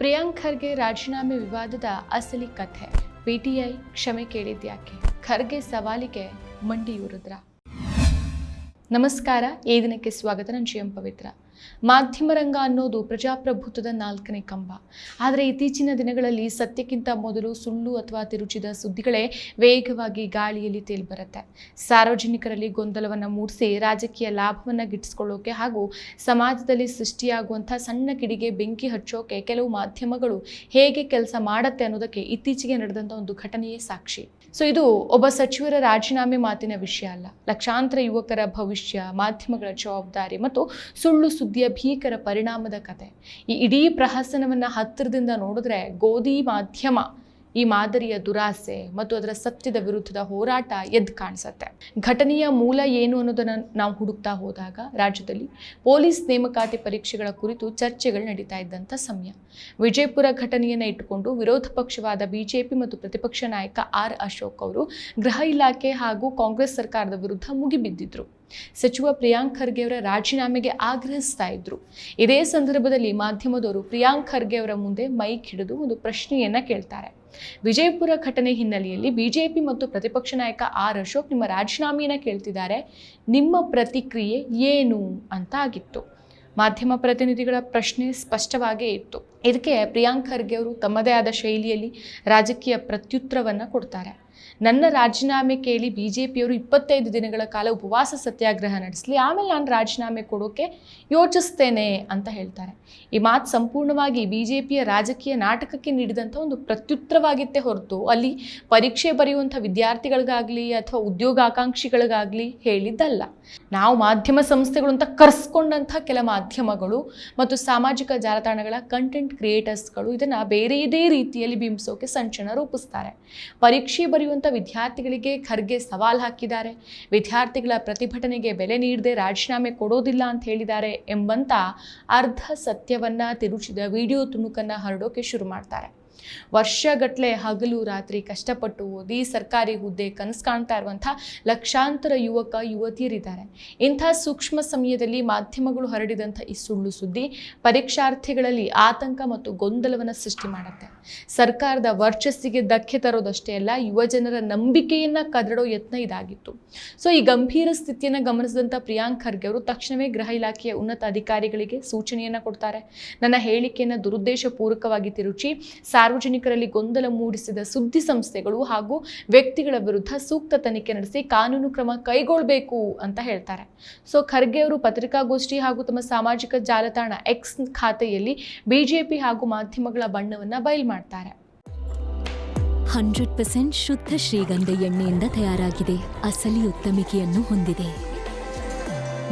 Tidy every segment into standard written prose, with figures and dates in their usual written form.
ಪ್ರಿಯಾಂಕ್ ಖರ್ಗೆ ರಾಜೀನಾಮೆ ವಿವಾದದ ಅಸಲಿ ಕಥೆ. ಪಿಟಿಐ ಕ್ಷಮೆ ಕೇಳಿದ್ಯಾಕೆ? ಖರ್ಗೆ ಸವಾಲಿಗೆ ಮಂಡಿಯೂರಿದ್ರ? ನಮಸ್ಕಾರ, ಈ ದಿನಕ್ಕೆ ಸ್ವಾಗತ. ನಾನು ಜಿ ಎಂ ಪವಿತ್ರ. ಮಾಧ್ಯಮ ರಂಗ ಅನ್ನೋದು ಪ್ರಜಾಪ್ರಭುತ್ವದ 4ನೇ ಕಂಬ. ಆದರೆ ಇತ್ತೀಚಿನ ದಿನಗಳಲ್ಲಿ ಸತ್ಯಕ್ಕಿಂತ ಮೊದಲು ಸುಳ್ಳು ಅಥವಾ ತಿರುಚಿದ ಸುದ್ದಿಗಳೇ ವೇಗವಾಗಿ ಗಾಳಿಯಲ್ಲಿ ತೇಲ್ಬರುತ್ತೆ. ಸಾರ್ವಜನಿಕರಲ್ಲಿ ಗೊಂದಲವನ್ನು ಮೂಡಿಸಿ ರಾಜಕೀಯ ಲಾಭವನ್ನು ಗಿಟ್ಟಿಸ್ಕೊಳ್ಳೋಕೆ ಹಾಗೂ ಸಮಾಜದಲ್ಲಿ ಸೃಷ್ಟಿಯಾಗುವಂಥ ಸಣ್ಣ ಕಿಡಿಗೆ ಬೆಂಕಿ ಹಚ್ಚೋಕೆ ಕೆಲವು ಮಾಧ್ಯಮಗಳು ಹೇಗೆ ಕೆಲಸ ಮಾಡುತ್ತೆ ಅನ್ನೋದಕ್ಕೆ ಇತ್ತೀಚೆಗೆ ನಡೆದಂಥ ಒಂದು ಘಟನೆಯೇ ಸಾಕ್ಷಿ. ಇದು ಒಬ್ಬ ಸಚಿವರ ರಾಜೀನಾಮೆ ಮಾತಿನ ವಿಷಯ ಅಲ್ಲ. ಲಕ್ಷಾಂತರ ಯುವಕರ ಭವಿಷ್ಯ, ಮಾಧ್ಯಮಗಳ ಜವಾಬ್ದಾರಿ ಮತ್ತು ಸುಳ್ಳು ಸುದ್ದಿಯ ಭೀಕರ ಪರಿಣಾಮದ ಕತೆ. ಈ ಇಡೀ ಪ್ರಹಸನವನ್ನು ಹತ್ತಿರದಿಂದ ನೋಡಿದ್ರೆ ಗೋಧಿ ಮಾಧ್ಯಮ ಈ ಮಾದರಿಯ ದುರಾಸೆ ಮತ್ತು ಅದರ ಸತ್ಯದ ವಿರುದ್ಧದ ಹೋರಾಟ ಎದ್ದು ಕಾಣಿಸುತ್ತೆ. ಘಟನೆಯ ಮೂಲ ಏನು ಅನ್ನೋದನ್ನು ನಾವು ಹುಡುಕ್ತಾ ಹೋದಾಗ ರಾಜ್ಯದಲ್ಲಿ ಪೊಲೀಸ್ ನೇಮಕಾತಿ ಪರೀಕ್ಷೆಗಳ ಕುರಿತು ಚರ್ಚೆಗಳು ನಡೀತಾ ಇದ್ದಂಥ ಸಮಯ. ವಿಜಯಪುರ ಘಟನೆಯನ್ನು ಇಟ್ಟುಕೊಂಡು ವಿರೋಧ ಪಕ್ಷವಾದ ಬಿಜೆಪಿ ಮತ್ತು ಪ್ರತಿಪಕ್ಷ ನಾಯಕ ಆರ್ ಅಶೋಕ್ ಅವರು ಗೃಹ ಇಲಾಖೆ ಹಾಗೂ ಕಾಂಗ್ರೆಸ್ ಸರ್ಕಾರದ ವಿರುದ್ಧ ಮುಗಿಬಿದ್ದಿದ್ರು. ಸಚಿವ ಪ್ರಿಯಾಂಕ್ ಖರ್ಗೆ ಅವರ ರಾಜೀನಾಮೆಗೆ ಆಗ್ರಹಿಸ್ತಾ ಇದ್ರು. ಇದೇ ಸಂದರ್ಭದಲ್ಲಿ ಮಾಧ್ಯಮದವರು ಪ್ರಿಯಾಂಕ್ ಖರ್ಗೆ ಅವರ ಮುಂದೆ ಮೈಕ್ ಹಿಡಿದು ಒಂದು ಪ್ರಶ್ನೆಯನ್ನ ಕೇಳ್ತಾರೆ. ವಿಜಯಪುರ ಘಟನೆ ಹಿನ್ನೆಲೆಯಲ್ಲಿ ಬಿಜೆಪಿ ಮತ್ತು ಪ್ರತಿಪಕ್ಷ ನಾಯಕ ಆರ್ ಅಶೋಕ್ ನಿಮ್ಮ ರಾಜೀನಾಮೆಯನ್ನ ಕೇಳ್ತಿದ್ದಾರೆ, ನಿಮ್ಮ ಪ್ರತಿಕ್ರಿಯೆ ಏನು ಅಂತ ಆಗಿತ್ತು. ಮಾಧ್ಯಮ ಪ್ರತಿನಿಧಿಗಳ ಪ್ರಶ್ನೆ ಸ್ಪಷ್ಟವಾಗೇ ಇತ್ತು. ಇದಕ್ಕೆ ಪ್ರಿಯಾಂಕ್ ಖರ್ಗೆ ಅವರು ತಮ್ಮದೇ ಆದ ಶೈಲಿಯಲ್ಲಿ ರಾಜಕೀಯ ಪ್ರತ್ಯುತ್ತರವನ್ನು ಕೊಡ್ತಾರೆ. ನನ್ನ ರಾಜೀನಾಮೆ ಕೇಳಿ ಬಿಜೆಪಿಯವರು 25 ದಿನಗಳ ಕಾಲ ಉಪವಾಸ ಸತ್ಯಾಗ್ರಹ ನಡೆಸಲಿ, ಆಮೇಲೆ ನಾನು ರಾಜೀನಾಮೆ ಕೊಡೋಕೆ ಯೋಚಿಸ್ತೇನೆ ಅಂತ ಹೇಳ್ತಾರೆ. ಈ ಮಾತು ಸಂಪೂರ್ಣವಾಗಿ ಬಿಜೆಪಿಯ ರಾಜಕೀಯ ನಾಟಕಕ್ಕೆ ನೀಡಿದಂಥ ಒಂದು ಪ್ರತ್ಯುತ್ತರವಾಗಿತ್ತೇ ಹೊರತು ಅಲ್ಲಿ ಪರೀಕ್ಷೆ ಬರೆಯುವಂಥ ವಿದ್ಯಾರ್ಥಿಗಳಿಗಾಗಲಿ ಅಥವಾ ಉದ್ಯೋಗಾಕಾಂಕ್ಷಿಗಳಿಗಾಗಲಿ ಹೇಳಿದ್ದಲ್ಲ. ನಾವು ಮಾಧ್ಯಮ ಸಂಸ್ಥೆಗಳು ಅಂತ ಕರೆಸ್ಕೊಂಡಂಥ ಕೆಲ ಮಾಧ್ಯಮಗಳು ಮತ್ತು ಸಾಮಾಜಿಕ ಜಾಲತಾಣಗಳ ಕಂಟೆಂಟ್ ಕ್ರಿಯೇಟರ್ಸ್ಗಳು ಇದನ್ನು ಬೇರೆಯದೇ ರೀತಿಯಲ್ಲಿ ಬಿಂಬಿಸೋಕೆ ಸಂಚನ ರೂಪಿಸ್ತಾರೆ. ಪರೀಕ್ಷೆ ಬರೆಯುವಂಥ ವಿದ್ಯಾರ್ಥಿಗಳಿಗೆ ಖರ್ಗೆ ಸವಾಲು ಹಾಕಿದ್ದಾರೆ, ವಿದ್ಯಾರ್ಥಿಗಳ ಪ್ರತಿಭಟನೆಗೆ ಬೆಲೆ ನೀಡದೆ ರಾಜೀನಾಮೆ ಕೊಡೋದಿಲ್ಲ ಅಂತ ಹೇಳಿದ್ದಾರೆ ಎಂಬಂತ ಅರ್ಧ ಸತ್ಯವನ್ನ ತಿರುಚಿದ ವಿಡಿಯೋ ತುಣುಕನ್ನು ಹರಡೋಕೆ ಶುರು ಮಾಡ್ತಾರೆ. ವರ್ಷಗಟ್ಟಲೆ ಹಗಲು ರಾತ್ರಿ ಕಷ್ಟಪಟ್ಟು ಓದಿ ಸರ್ಕಾರಿ ಹುದ್ದೆ ಕನಸು ಕಾಣ್ತಾ ಇರುವಂಥ ಲಕ್ಷಾಂತರ ಯುವಕ ಯುವತಿಯರಿದ್ದಾರೆ. ಇಂಥ ಸೂಕ್ಷ್ಮ ಸಮಯದಲ್ಲಿ ಮಾಧ್ಯಮಗಳು ಹರಡಿದಂಥ ಈ ಸುಳ್ಳು ಸುದ್ದಿ ಪರೀಕ್ಷಾರ್ಥಿಗಳಲ್ಲಿ ಆತಂಕ ಮತ್ತು ಗೊಂದಲವನ್ನು ಸೃಷ್ಟಿ ಮಾಡುತ್ತೆ. ಸರ್ಕಾರದ ವರ್ಚಸ್ಸಿಗೆ ಧಕ್ಕೆ ತರೋದಷ್ಟೇ ಅಲ್ಲ, ಯುವಜನರ ನಂಬಿಕೆಯನ್ನ ಕದಡೋ ಯತ್ನ ಇದಾಗಿತ್ತು. ಈ ಗಂಭೀರ ಸ್ಥಿತಿಯನ್ನು ಗಮನಿಸಿದಂಥ ಪ್ರಿಯಾಂಕ್ ಖರ್ಗೆ ಅವರು ತಕ್ಷಣವೇ ಗೃಹ ಇಲಾಖೆಯ ಉನ್ನತ ಅಧಿಕಾರಿಗಳಿಗೆ ಸೂಚನೆಯನ್ನ ಕೊಡ್ತಾರೆ. ನನ್ನ ಹೇಳಿಕೆಯನ್ನು ದುರುದ್ದೇಶಪೂರ್ವಕವಾಗಿ ತಿರುಚಿ ಸಾರ್ವಜನಿಕರಲ್ಲಿ ಗೊಂದಲ ಮೂಡಿಸಿದ ಸುದ್ದಿ ಸಂಸ್ಥೆಗಳು ಹಾಗೂ ವ್ಯಕ್ತಿಗಳ ವಿರುದ್ಧ ಸೂಕ್ತ ತನಿಖೆ ನಡೆಸಿ ಕಾನೂನು ಕ್ರಮ ಕೈಗೊಳ್ಳಬೇಕು ಅಂತ ಹೇಳ್ತಾರೆ. ಖರ್ಗೆ ಅವರು ಪತ್ರಿಕಾಗೋಷ್ಠಿ ಹಾಗೂ ತಮ್ಮ ಸಾಮಾಜಿಕ ಜಾಲತಾಣ ಎಕ್ಸ್ ಖಾತೆಯಲ್ಲಿ ಬಿಜೆಪಿ ಹಾಗೂ ಮಾಧ್ಯಮಗಳ ಬಣ್ಣವನ್ನ ಬಯಲು ಮಾಡ್ತಾರೆ. 100% ಶುದ್ಧ ಶ್ರೀಗಂಧ ಎಣ್ಣೆಯಿಂದ ತಯಾರಾಗಿದೆ, ಅಸಲಿ ಉತ್ತಮಿಕೆಯನ್ನು ಹೊಂದಿದೆ.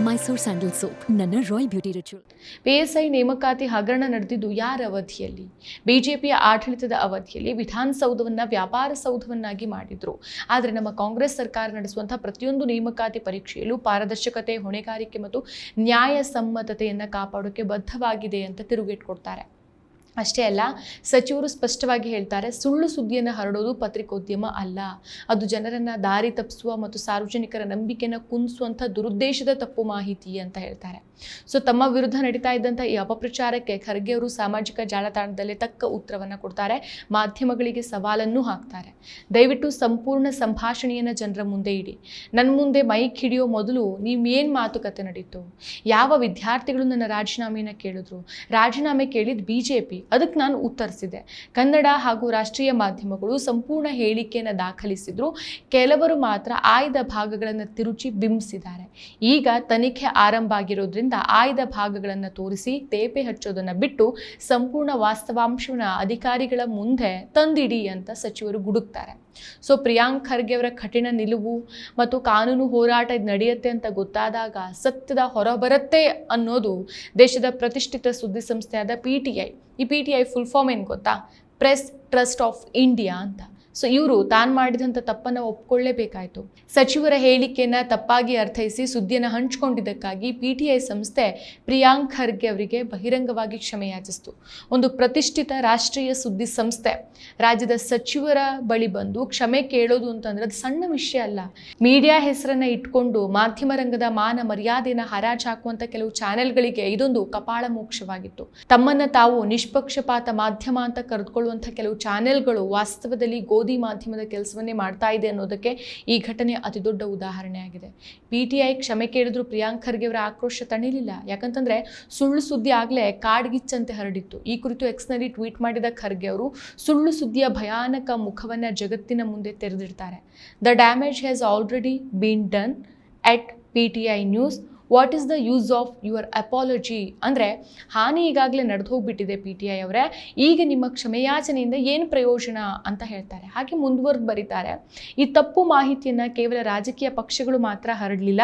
ಮೈಸೂರು ಸ್ಯಾಂಡಲ್ ಸೋಪ್, ನನ್ನ ರಾಯಲ್ ಬ್ಯೂಟಿ ರಿಚುವಲ್. PSI ನೇಮಕಾತಿ ಹಗರಣ ನಡೆದಿದ್ದು ಯಾರ ಅವಧಿಯಲ್ಲಿ? ಬಿಜೆಪಿಯ ಆಡಳಿತದ ಅವಧಿಯಲ್ಲಿ ವಿಧಾನಸೌಧವನ್ನ ವ್ಯಾಪಾರ ಸೌಧವನ್ನಾಗಿ ಮಾಡಿದ್ರು. ಆದರೆ ನಮ್ಮ ಕಾಂಗ್ರೆಸ್ ಸರ್ಕಾರ ನಡೆಸುವಂತಹ ಪ್ರತಿಯೊಂದು ನೇಮಕಾತಿ ಪರೀಕ್ಷೆಯಲ್ಲೂ ಪಾರದರ್ಶಕತೆ, ಹೊಣೆಗಾರಿಕೆ ಮತ್ತು ನ್ಯಾಯಸಮ್ಮತತೆಯನ್ನು ಕಾಪಾಡೋಕೆ ಬದ್ಧವಾಗಿದೆ ಅಂತ ತಿರುಗೇಟ್ಕೊಡ್ತಾರೆ. ಅಷ್ಟೇ ಅಲ್ಲ, ಸಚಿವರು ಸ್ಪಷ್ಟವಾಗಿ ಹೇಳ್ತಾರೆ, ಸುಳ್ಳು ಸುದ್ದಿಯನ್ನು ಹರಡೋದು ಪತ್ರಿಕೋದ್ಯಮ ಅಲ್ಲ, ಅದು ಜನರನ್ನ ದಾರಿ ತಪ್ಪಿಸುವ ಮತ್ತು ಸಾರ್ವಜನಿಕರ ನಂಬಿಕೆಯನ್ನು ಕುಂದಿಸುವಂಥ ದುರುದ್ದೇಶದ ತಪ್ಪು ಮಾಹಿತಿ ಅಂತ ಹೇಳ್ತಾರೆ. ತಮ್ಮ ವಿರುದ್ಧ ನಡೀತಾ ಇದ್ದಂಥ ಈ ಅಪಪ್ರಚಾರಕ್ಕೆ ಖರ್ಗೆ ಅವರು ಸಾಮಾಜಿಕ ಜಾಲತಾಣದಲ್ಲಿ ತಕ್ಕ ಉತ್ತರವನ್ನು ಕೊಡ್ತಾರೆ, ಮಾಧ್ಯಮಗಳಿಗೆ ಸವಾಲನ್ನು ಹಾಕ್ತಾರೆ. ದಯವಿಟ್ಟು ಸಂಪೂರ್ಣ ಸಂಭಾಷಣೆಯನ್ನು ಜನರ ಮುಂದೆ ಇಡಿ. ನನ್ನ ಮುಂದೆ ಮೈಕ್ ಹಿಡಿಯೋ ಮೊದಲು ನೀವೇನು ಮಾತುಕತೆ ನಡೀತು? ಯಾವ ವಿದ್ಯಾರ್ಥಿಗಳು ನನ್ನ ರಾಜೀನಾಮೆಯನ್ನು ಕೇಳಿದ್ರು? ರಾಜೀನಾಮೆ ಕೇಳಿದ ಬಿಜೆಪಿ, ಅದಕ್ಕೆ ನಾನು ಉತ್ತರಿಸಿದೆ. ಕನ್ನಡ ಹಾಗೂ ರಾಷ್ಟ್ರೀಯ ಮಾಧ್ಯಮಗಳು ಸಂಪೂರ್ಣ ಹೇಳಿಕೆಯನ್ನು ದಾಖಲಿಸಿದ್ರು, ಕೆಲವರು ಮಾತ್ರ ಆಯ್ದ ಭಾಗಗಳನ್ನು ತಿರುಚಿ ಬಿಂಬಿಸಿದ್ದಾರೆ. ಈಗ ತನಿಖೆ ಆರಂಭ ಆಗಿರೋದ್ರಿಂದ ಆಯ್ದ ಭಾಗಗಳನ್ನು ತೋರಿಸಿ ತೇಪೆ ಹಚ್ಚೋದನ್ನು ಬಿಟ್ಟು ಸಂಪೂರ್ಣ ವಾಸ್ತವಾಂಶವನ್ನ ಅಧಿಕಾರಿಗಳ ಮುಂದೆ ತಂದಿಡಿ ಅಂತ ಸಚಿವರು ಗುಡುಕ್ತಾರೆ. ಪ್ರಿಯಾಂಕ್ ಖರ್ಗೆ ಅವರ ಕಠಿಣ ನಿಲುವು ಮತ್ತು ಕಾನೂನು ಹೋರಾಟ ನಡೆಯುತ್ತೆ ಅಂತ ಗೊತ್ತಾದಾಗ ಸತ್ಯದ ಹೊರಬರುತ್ತೆ ಅನ್ನೋದು ದೇಶದ ಪ್ರತಿಷ್ಠಿತ ಸುದ್ದಿ ಸಂಸ್ಥೆಯಾದ PTI. ಈ PTI ಫುಲ್ ಫಾರ್ಮ್ ಏನು ಗೊತ್ತಾ? ಪ್ರೆಸ್ ಟ್ರಸ್ಟ್ ಆಫ್ ಇಂಡಿಯಾ ಅಂತ. ಸೊ ಇವರು ತಾನು ಮಾಡಿದಂಥ ತಪ್ಪನ್ನು ಒಪ್ಕೊಳ್ಳೇಬೇಕಾಯಿತು. ಸಚಿವರ ಹೇಳಿಕೆಯನ್ನ ತಪ್ಪಾಗಿ ಅರ್ಥೈಸಿ ಸುದ್ದಿಯನ್ನು ಹಂಚಿಕೊಂಡಿದ್ದಕ್ಕಾಗಿ PTI ಸಂಸ್ಥೆ ಪ್ರಿಯಾಂಕ್ ಖರ್ಗೆ ಅವರಿಗೆ ಬಹಿರಂಗವಾಗಿ ಕ್ಷಮೆ ಯಾಚಿಸಿತು. ಒಂದು ಪ್ರತಿಷ್ಠಿತ ರಾಷ್ಟ್ರೀಯ ಸುದ್ದಿ ಸಂಸ್ಥೆ ರಾಜ್ಯದ ಸಚಿವರ ಬಳಿ ಬಂದು ಕ್ಷಮೆ ಕೇಳೋದು ಅಂತಂದ್ರೆ ಅದು ಸಣ್ಣ ವಿಷಯ ಅಲ್ಲ. ಮೀಡಿಯಾ ಹೆಸರನ್ನ ಇಟ್ಕೊಂಡು ಮಾಧ್ಯಮ ರಂಗದ ಮಾನ ಮರ್ಯಾದೆನ ಹರಾಜು ಹಾಕುವಂತ ಕೆಲವು ಚಾನೆಲ್ಗಳಿಗೆ ಇದೊಂದು ಕಪಾಳ ಮೋಕ್ಷವಾಗಿತ್ತು. ತಮ್ಮನ್ನ ತಾವು ನಿಷ್ಪಕ್ಷಪಾತ ಮಾಧ್ಯಮ ಅಂತ ಕರೆದುಕೊಳ್ಳುವಂಥ ಕೆಲವು ಚಾನೆಲ್ಗಳು ವಾಸ್ತವದಲ್ಲಿ ಗೋಧಿ ಮಾಧ್ಯಮದ ಕೆಲಸವನ್ನೇ ಮಾಡ್ತಾ ಇದೆ ಅನ್ನೋದಕ್ಕೆ ಈ ಘಟನೆ ಅತಿ ದೊಡ್ಡ ಉದಾಹರಣೆ ಆಗಿದೆ. PTI ಕ್ಷಮೆ ಕೇಳಿದ್ರು ಪ್ರಿಯಾಂಕ್ ಖರ್ಗೆ ಅವರ ಆಕ್ರೋಶ ತಣಿಲಿಲ್ಲ. ಯಾಕಂತಂದ್ರೆ ಸುಳ್ಳು ಸುದ್ದಿ ಆಗ್ಲೇ ಕಾಡ್ಗಿಚ್ಚಂತೆ ಹರಡಿತ್ತು. ಈ ಕುರಿತು ಎಕ್ಸ್ನಲ್ಲಿ ಟ್ವೀಟ್ ಮಾಡಿದ ಖರ್ಗೆ ಅವರು ಸುಳ್ಳು ಸುದ್ದಿಯ ಭಯಾನಕ ಮುಖವನ್ನ ಜಗತ್ತಿನ ಮುಂದೆ ತೆರೆದಿಡ್ತಾರೆ. The damage has already been done at PTI news. What is the use of your apology? ಅಂದರೆ ಹಾನಿ ಈಗಾಗಲೇ ನಡೆದು ಹೋಗ್ಬಿಟ್ಟಿದೆ PTI ಅವರೇ, ಈಗ ನಿಮ್ಮ ಕ್ಷಮೆಯಾಚನೆಯಿಂದ ಏನು ಪ್ರಯೋಜನ ಅಂತ ಹೇಳ್ತಾರೆ. ಹಾಗೆ ಮುಂದುವರೆದು ಬರೀತಾರೆ, ಈ ತಪ್ಪು ಮಾಹಿತಿಯನ್ನು ಕೇವಲ ರಾಜಕೀಯ ಪಕ್ಷಗಳು ಮಾತ್ರ ಹರಡಲಿಲ್ಲ,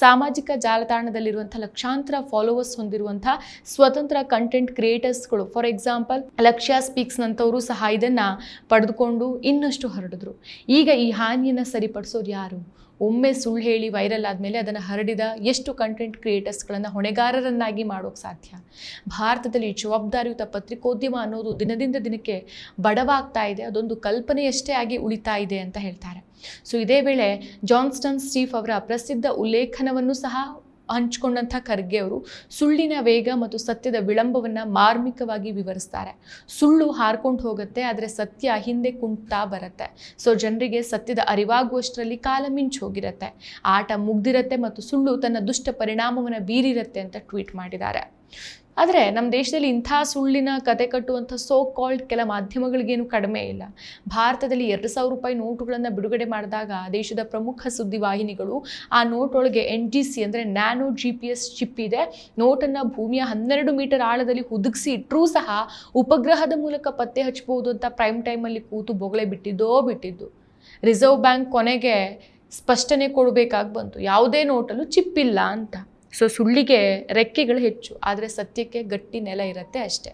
ಸಾಮಾಜಿಕ ಜಾಲತಾಣದಲ್ಲಿರುವಂಥ ಲಕ್ಷಾಂತರ ಫಾಲೋವರ್ಸ್ ಹೊಂದಿರುವಂಥ ಸ್ವತಂತ್ರ ಕಂಟೆಂಟ್ ಕ್ರಿಯೇಟರ್ಸ್ಗಳು, ಫಾರ್ ಎಕ್ಸಾಂಪಲ್ ಲಕ್ಷ್ಯ ಸ್ಪೀಕ್ಸ್ನಂಥವರು ಸಹ ಇದನ್ನು ಪಡೆದುಕೊಂಡು ಇನ್ನಷ್ಟು ಹರಡಿದ್ರು. ಈಗ ಈ ಹಾನಿಯನ್ನು ಸರಿಪಡಿಸೋರು ಯಾರು? ಒಮ್ಮೆ ಸುಳ್ಳು ಹೇಳಿ ವೈರಲ್ ಆದಮೇಲೆ ಅದನ್ನು ಹರಡಿದ ಎಷ್ಟು ಕಂಟೆಂಟ್ ಕ್ರಿಯೇಟರ್ಸ್ಗಳನ್ನು ಹೊಣೆಗಾರರನ್ನಾಗಿ ಮಾಡೋಕ್ಕೆ ಸಾಧ್ಯ? ಭಾರತದಲ್ಲಿ ಜವಾಬ್ದಾರಿಯುತ ಪತ್ರಿಕೋದ್ಯಮ ಅನ್ನೋದು ದಿನದಿಂದ ದಿನಕ್ಕೆ ಬಡವಾಗ್ತಾ ಇದೆ, ಅದೊಂದು ಕಲ್ಪನೆಯಷ್ಟೇ ಆಗಿ ಉಳಿತಾ ಇದೆ ಅಂತ ಹೇಳ್ತಾರೆ. ಸೊ ಇದೇ ವೇಳೆ ಜಾನ್ಸ್ಟನ್ ಸ್ಟೀಫ್ ಅವರ ಪ್ರಸಿದ್ಧ ಉಲ್ಲೇಖನವನ್ನು ಸಹ ಹಂಚಿಕೊಂಡಂಥ ಖರ್ಗೆ ಅವರು ಸುಳ್ಳಿನ ವೇಗ ಮತ್ತು ಸತ್ಯದ ವಿಳಂಬವನ್ನು ಮಾರ್ಮಿಕವಾಗಿ ವಿವರಿಸ್ತಾರೆ. ಸುಳ್ಳು ಹಾರ್ಕೊಂಡು ಹೋಗುತ್ತೆ, ಆದರೆ ಸತ್ಯ ಹಿಂದೆ ಕುಂಟಾ ಬರುತ್ತೆ. ಸೊ ಜನರಿಗೆ ಸತ್ಯದ ಅರಿವಾಗುವಷ್ಟರಲ್ಲಿ ಕಾಲ ಮಿಂಚು ಹೋಗಿರುತ್ತೆ, ಆಟ ಮುಗ್ದಿರತ್ತೆ ಮತ್ತು ಸುಳ್ಳು ತನ್ನ ದುಷ್ಟ ಪರಿಣಾಮವನ್ನು ಬೀರಿರುತ್ತೆ ಅಂತ ಟ್ವೀಟ್ ಮಾಡಿದ್ದಾರೆ. ಆದರೆ ನಮ್ಮ ದೇಶದಲ್ಲಿ ಇಂಥ ಸುಳ್ಳಿನ ಕತೆ ಕಟ್ಟುವಂಥ ಸೋ ಕಾಲ್ಡ್ ಕೆಲ ಮಾಧ್ಯಮಗಳಿಗೇನು ಕಡಿಮೆ ಇಲ್ಲ. ಭಾರತದಲ್ಲಿ 2,000 ರೂಪಾಯಿ ನೋಟುಗಳನ್ನು ಬಿಡುಗಡೆ ಮಾಡಿದಾಗ ದೇಶದ ಪ್ರಮುಖ ಸುದ್ದಿವಾಹಿನಿಗಳು ಆ ನೋಟ್ ಒಳಗೆ NGC ಅಂದರೆ ನ್ಯಾನೋ GPS ಚಿಪ್ ಇದೆ, ನೋಟನ್ನು ಭೂಮಿಯ 12 ಮೀಟರ್ ಆಳದಲ್ಲಿ ಹುದುಗಿಸಿ ಇಟ್ಟರೂ ಸಹ ಉಪಗ್ರಹದ ಮೂಲಕ ಪತ್ತೆ ಹಚ್ಚಬಹುದು ಅಂತ ಪ್ರೈಮ್ ಟೈಮಲ್ಲಿ ಕೂತು ಬೊಗಳೆ ಬಿಟ್ಟಿದ್ದು. ರಿಸರ್ವ್ ಬ್ಯಾಂಕ್ ಕೊನೆಗೆ ಸ್ಪಷ್ಟನೆ ಕೊಡಬೇಕಾಗಿ ಬಂತು, ಯಾವುದೇ ನೋಟಲ್ಲೂ ಚಿಪ್ ಇಲ್ಲ ಅಂತ. ಸೊ ಸುಳ್ಳಿಗೆ ರೆಕ್ಕೆಗಳು ಹೆಚ್ಚು, ಆದರೆ ಸತ್ಯಕ್ಕೆ ಗಟ್ಟಿ ನೆಲ ಇರುತ್ತೆ ಅಷ್ಟೇ.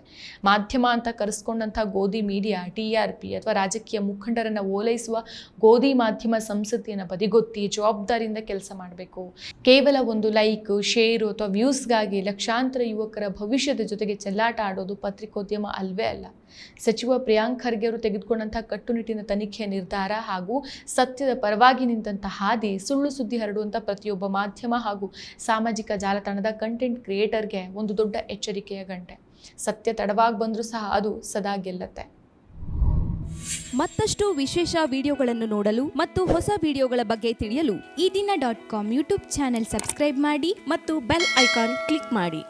ಮಾಧ್ಯಮ ಅಂತ ಕರೆಸ್ಕೊಂಡಂಥ ಗೋಧಿ ಮೀಡಿಯಾ TRP ಅಥವಾ ರಾಜಕೀಯ ಮುಖಂಡರನ್ನು ಓಲೈಸುವ ಗೋಧಿ ಮಾಧ್ಯಮ ಸಂಸ್ಕೃತಿಯನ್ನು ಬದಿಗೊತ್ತಿ ಜವಾಬ್ದಾರಿಯಿಂದ ಕೆಲಸ ಮಾಡಬೇಕು. ಕೇವಲ ಒಂದು ಲೈಕ್, ಶೇರು ಅಥವಾ ವ್ಯೂಸ್ಗಾಗಿ ಲಕ್ಷಾಂತರ ಯುವಕರ ಭವಿಷ್ಯದ ಜೊತೆಗೆ ಚೆಲ್ಲಾಟ ಆಡೋದು ಪತ್ರಿಕೋದ್ಯಮ ಅಲ್ವೇ ಅಲ್ಲ. ಸಚಿವ ಪ್ರಿಯಾಂಕ್ ಖರ್ಗೆ ಅವರು ತೆಗೆದುಕೊಂಡಂಥ ಕಟ್ಟುನಿಟ್ಟಿನ ತನಿಖೆಯ ನಿರ್ಧಾರ ಹಾಗೂ ಸತ್ಯದ ಪರವಾಗಿ ನಿಂತಹ ಹಾದಿ ಸುಳ್ಳು ಸುದ್ದಿ ಹರಡುವಂಥ ಪ್ರತಿಯೊಬ್ಬ ಮಾಧ್ಯಮ ಹಾಗೂ ಸಾಮಾಜಿಕ ಜಾಲತಾಣದ ಕಂಟೆಂಟ್ ಕ್ರಿಯೇಟರ್ಗೆ ಒಂದು ದೊಡ್ಡ ಎಚ್ಚರಿಕೆಯ ಗಂಟೆ. ಸತ್ಯ ತಡವಾಗಿ ಬಂದರೂ ಸಹ ಅದು ಸದಾ ಗೆಲ್ಲುತ್ತೆ. ಮತ್ತಷ್ಟು ವಿಶೇಷ ವಿಡಿಯೋಗಳನ್ನು ನೋಡಲು ಮತ್ತು ಹೊಸ ವಿಡಿಯೋಗಳ ಬಗ್ಗೆ ತಿಳಿಯಲು ಈ ದಿನ .com ಯೂಟ್ಯೂಬ್ ಚಾನೆಲ್ ಸಬ್ಸ್ಕ್ರೈಬ್ ಮಾಡಿ ಮತ್ತು ಬೆಲ್ ಐಕಾನ್ ಕ್ಲಿಕ್ ಮಾಡಿ.